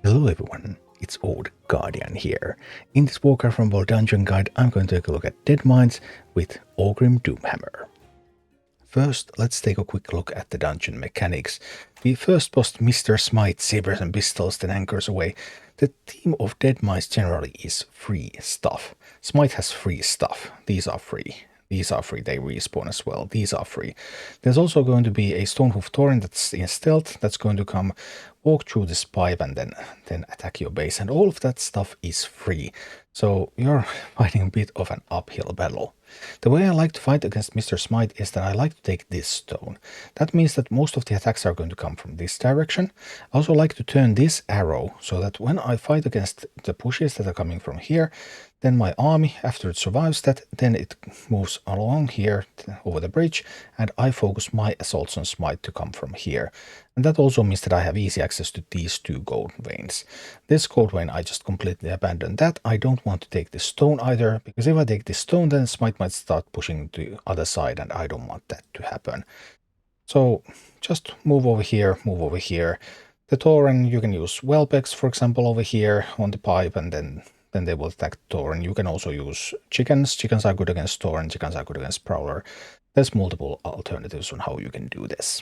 Hello everyone, it's Old Guardian here. In this Warcraft Rumble dungeon guide, I'm going to take a look at Deadmines with Orgrim Doomhammer. First, let's take a quick look at the dungeon mechanics. We first post Mr. Smite, sabers and pistols, then anchors away. The theme of Deadmines generally is free stuff. Smite has free stuff. These are free. These are free, they respawn as well. These are free. There's also going to be a Stonehoof Torrent that's in stealth, that's going to come walk through this pipe and then attack your base. And all of that stuff is free. So you're fighting a bit of an uphill battle. The way I like to fight against Mr. Smite is that I like to take this stone. That means that most of the attacks are going to come from this direction. I also like to turn this arrow so that when I fight against the pushes that are coming from here, then my army, after it survives that, then it moves along here over the bridge, and I focus my assaults on Smite to come from here. And that also means that I have easy access to these two gold veins. This gold vein, I just completely abandoned that. I don't want to take this stone either, because if I take this stone, then Smite might start pushing to the other side, and I don't want that to happen. So just move over here, move over here. The Tauren, you can use Whelpex, for example, over here on the pipe, and then they will attack Tauren. You can also use chickens. Chickens are good against Tauren, chickens are good against Prowler. There's multiple alternatives on how you can do this.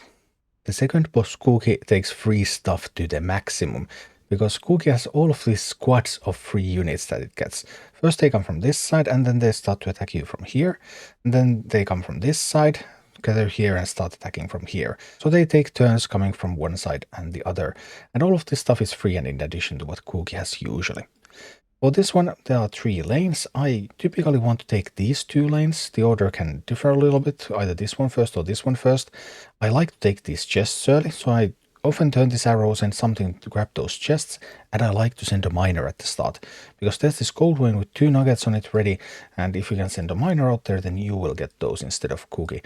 The second boss, Kuki, takes free stuff to the maximum, because Kuki has all of these squads of free units that it gets. First they come from this side, and then they start to attack you from here, and then they come from this side, gather here and start attacking from here. So they take turns coming from one side and the other, and all of this stuff is free and in addition to what Kuki has usually. For this one, there are 3 lanes. I typically want to take these 2 lanes. The order can differ a little bit, either this one first or this one first. I like to take these chests early, so I often turn these arrows and something to grab those chests, and I like to send a miner at the start, because there's this gold vein with 2 nuggets on it ready, and if you can send a miner out there, then you will get those instead of Kuki.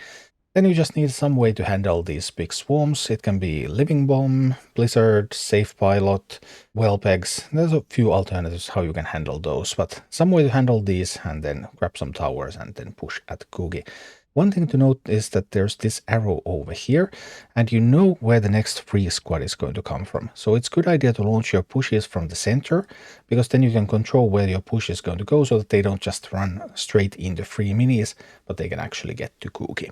Then you just need some way to handle these big swarms. It can be Living Bomb, Blizzard, Safe Pilot, Whelpex. There's a few alternatives how you can handle those, but some way to handle these and then grab some towers and then push at Kuki. One thing to note is that there's this arrow over here, and you know where the next free squad is going to come from. So it's a good idea to launch your pushes from the center, because then you can control where your push is going to go so that they don't just run straight into free minis, but they can actually get to Kuki.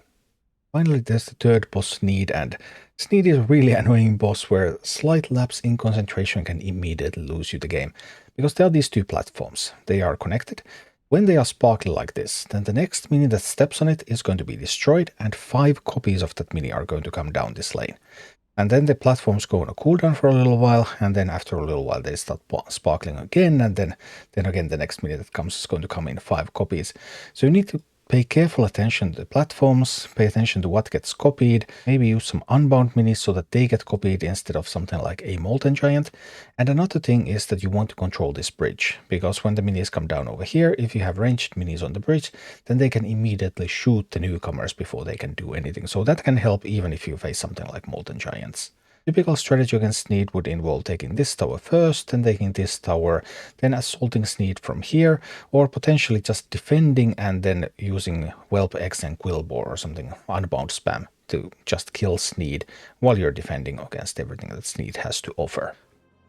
Finally, there's the third boss, Sneed, and Sneed is a really annoying boss where slight lapse in concentration can immediately lose you the game, because there are these 2 platforms. They are connected. When they are sparkly like this, then the next mini that steps on it is going to be destroyed, and 5 copies of that mini are going to come down this lane. And then the platforms go on a cooldown for a little while, and then after a little while they start sparkling again, and then again the next mini that comes is going to come in 5 copies. So you need to pay careful attention to the platforms, pay attention to what gets copied, maybe use some unbound minis so that they get copied instead of something like a Molten Giant. And another thing is that you want to control this bridge, because when the minis come down over here, if you have ranged minis on the bridge, then they can immediately shoot the newcomers before they can do anything. So that can help even if you face something like Molten Giants. Typical strategy against Sneed would involve taking this tower first, then taking this tower, then assaulting Sneed from here, or potentially just defending and then using Whelpex and Quillbore or something unbound spam to just kill Sneed while you're defending against everything that Sneed has to offer.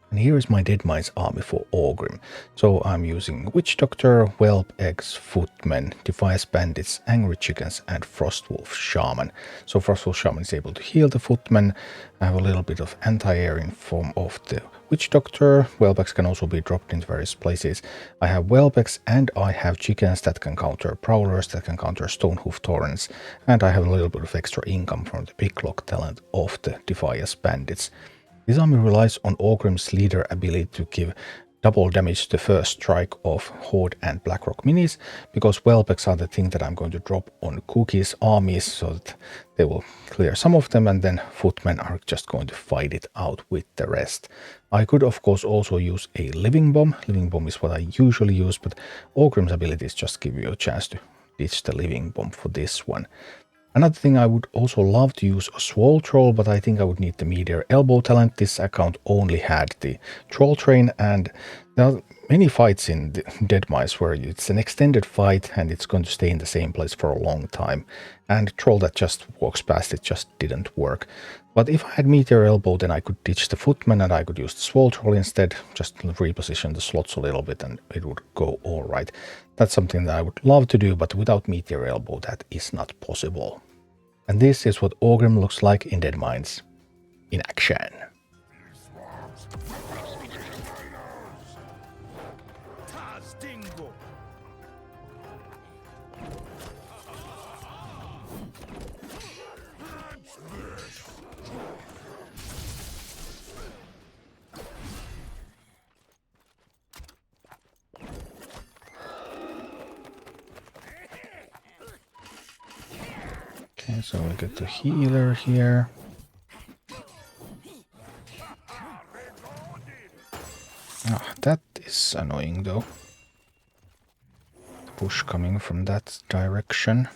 And here is my Deadmines army for Orgrim. So I'm using Witch Doctor, Whelpex, Footmen, Defiance Bandits, Angry Chickens, and Frostwolf Shaman. So Frostwolf Shaman is able to heal the Footmen. I have a little bit of anti-air in form of the Witch Doctor. Whelpex can also be dropped into various places. I have Whelpex and I have chickens that can counter Prowlers, that can counter Stonehoof Torrents, and I have a little bit of extra income from the Picklock talent of the Defiance Bandits. This army relies on Orgrim's leader ability to give double damage to the first strike of Horde and Blackrock minis, because Whelpex are the thing that I'm going to drop on Kuki's armies so that they will clear some of them, and then Footmen are just going to fight it out with the rest. I could of course also use a Living Bomb. Living Bomb is what I usually use, but Orgrim's abilities just give you a chance to ditch the Living Bomb for this one. Another thing, I would also love to use a Swole Troll, but I think I would need the Meteor Elbow talent. This account only had the Troll Train, and there are many fights in Deadmines where it's an extended fight and it's going to stay in the same place for a long time. And Troll that just walks past it just didn't work. But if I had Meteor Elbow, then I could ditch the Footman and I could use the Swole Troll instead. Just reposition the slots a little bit and it would go alright. That's something that I would love to do, but without Meteor Elbow that is not possible. And this is what Orgrim looks like in Deadmines in action. Okay, so we get the healer here. Ah, that is annoying though. The push coming from that direction.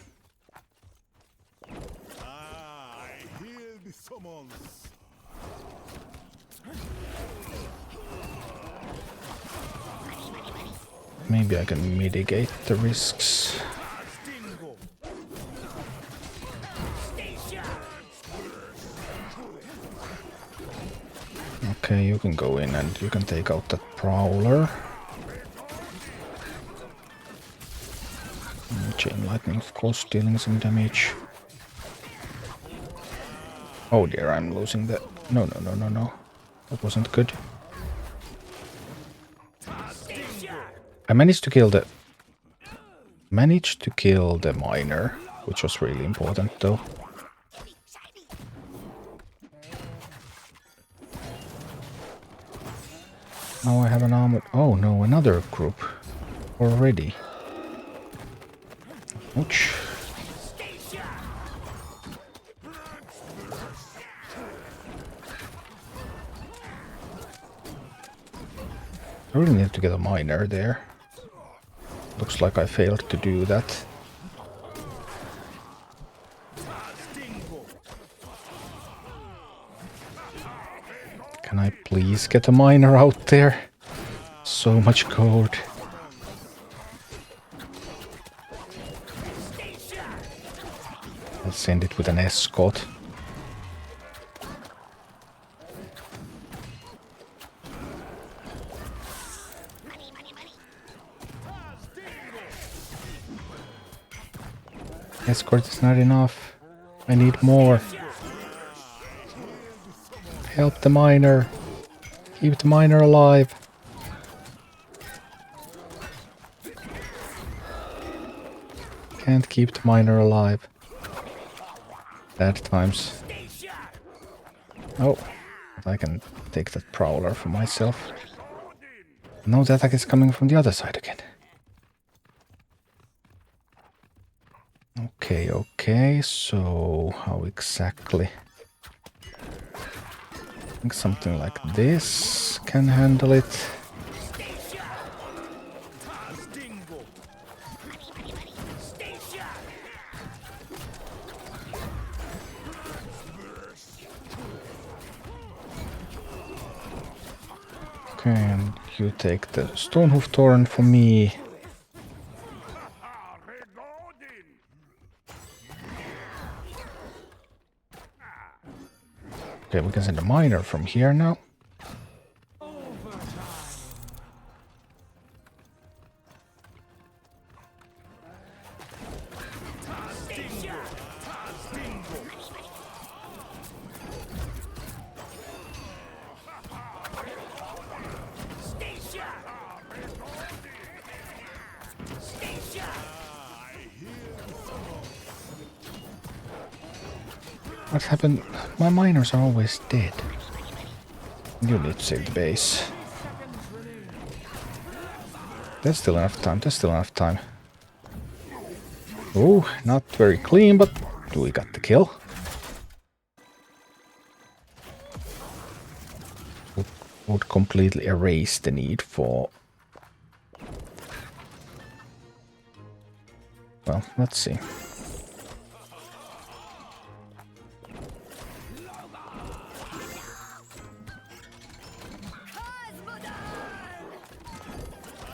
Maybe I can mitigate the risks. Okay, you can go in and you can take out that Prowler. Chain Lightning, of course, dealing some damage. Oh dear, I'm losing the... No. That wasn't good. I managed to kill the... miner, which was really important though. Now I have an armored... Oh no, another group already. Ouch. I really need to get a miner there. Looks like I failed to do that. Can I please get a miner out there? So much gold. I'll send it with an escort. Escort is not enough. I need more. Help the miner. Keep the miner alive. Can't keep the miner alive. Bad times. Oh, I can take that Prowler for myself. No, the attack is coming from the other side again. Okay, so how exactly? I think something like this can handle it. Okay, and you take the Stonehoof Torrent for me. Okay, we can send a miner from here now. What happened? My miners are always dead. You need to save the base. There's still enough time. Oh, not very clean, but we got the kill. Would completely erase the need for... Well, let's see.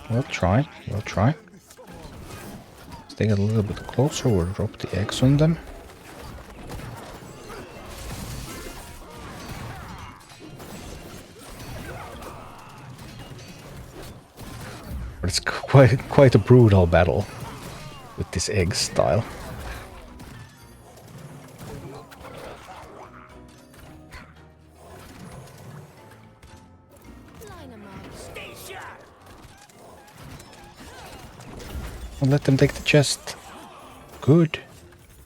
We'll try. We'll try. Let's take it a little bit closer. We'll drop the eggs on them. But it's quite a brutal battle with this egg style. I'll let them take the chest. Good.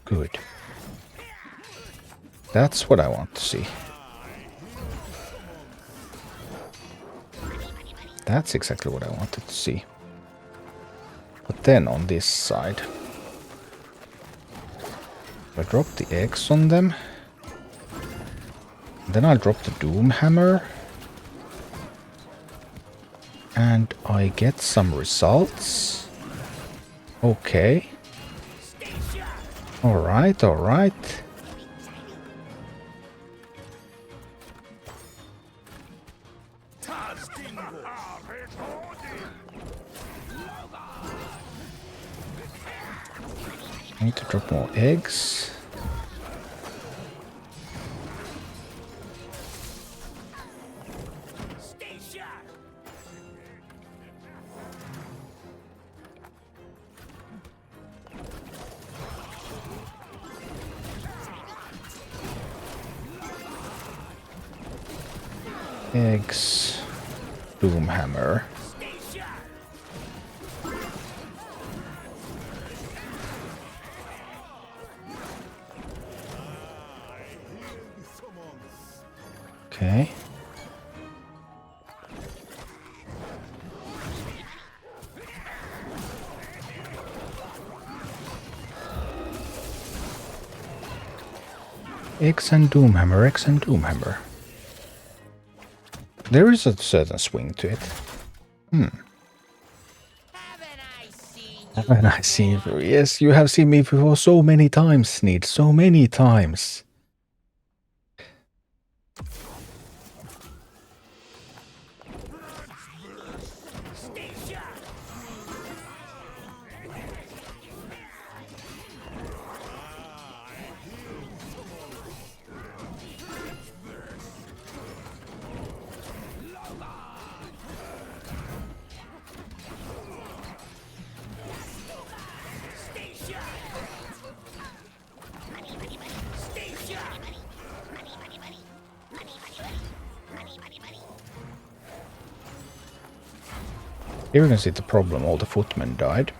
Good. That's what I want to see. That's exactly what I wanted to see. But then on this side, I drop the eggs on them. Then I'll drop the Doomhammer. And I get some results. Okay. Alright, alright. I need to drop more eggs. Eggs. Doomhammer. Okay. Eggs and Doomhammer, eggs and Doomhammer. There is a certain swing to it. Haven't I seen you? Yes, you have seen me before so many times, Sneed. So many times. Here you can see the problem, all the footmen died.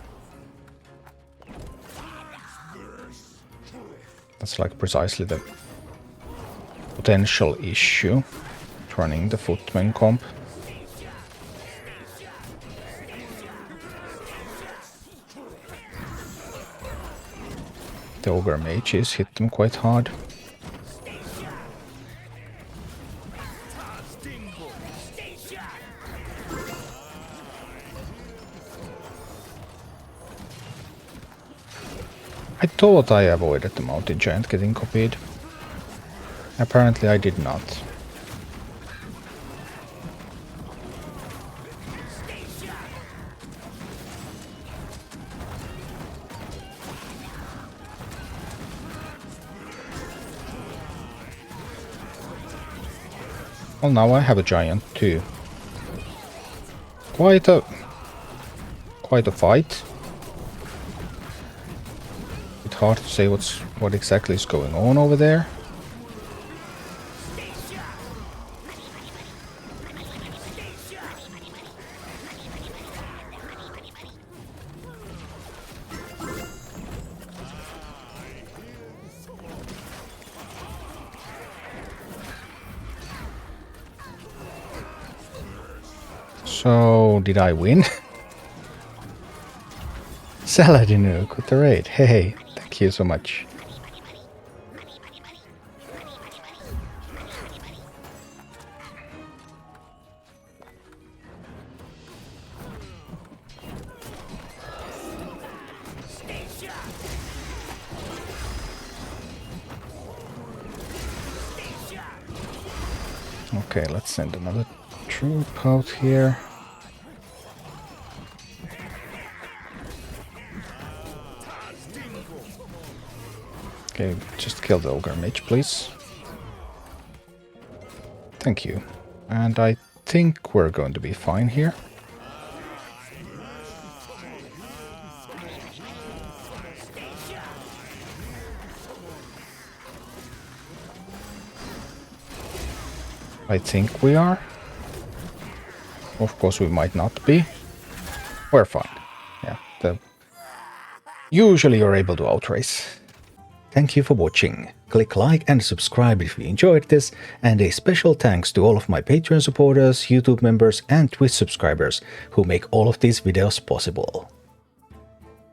That's like precisely the potential issue with running the footmen comp. The ogre mages hit them quite hard. I thought I avoided the mountain giant getting copied. Apparently I did not. Well, now I have a giant too. Quite a fight. It's hard to say what exactly is going on over there. So, did I win? Saladinuk with the raid. Hey, thank you so much. Okay, let's send another troop out here. Okay, just kill the Ogre Mage, please. Thank you. And I think we're going to be fine here. I think we are. Of course, we might not be. We're fine. Yeah, usually you're able to outrace. Thank you for watching. Click like and subscribe if you enjoyed this, and a special thanks to all of my Patreon supporters, YouTube members and Twitch subscribers who make all of these videos possible.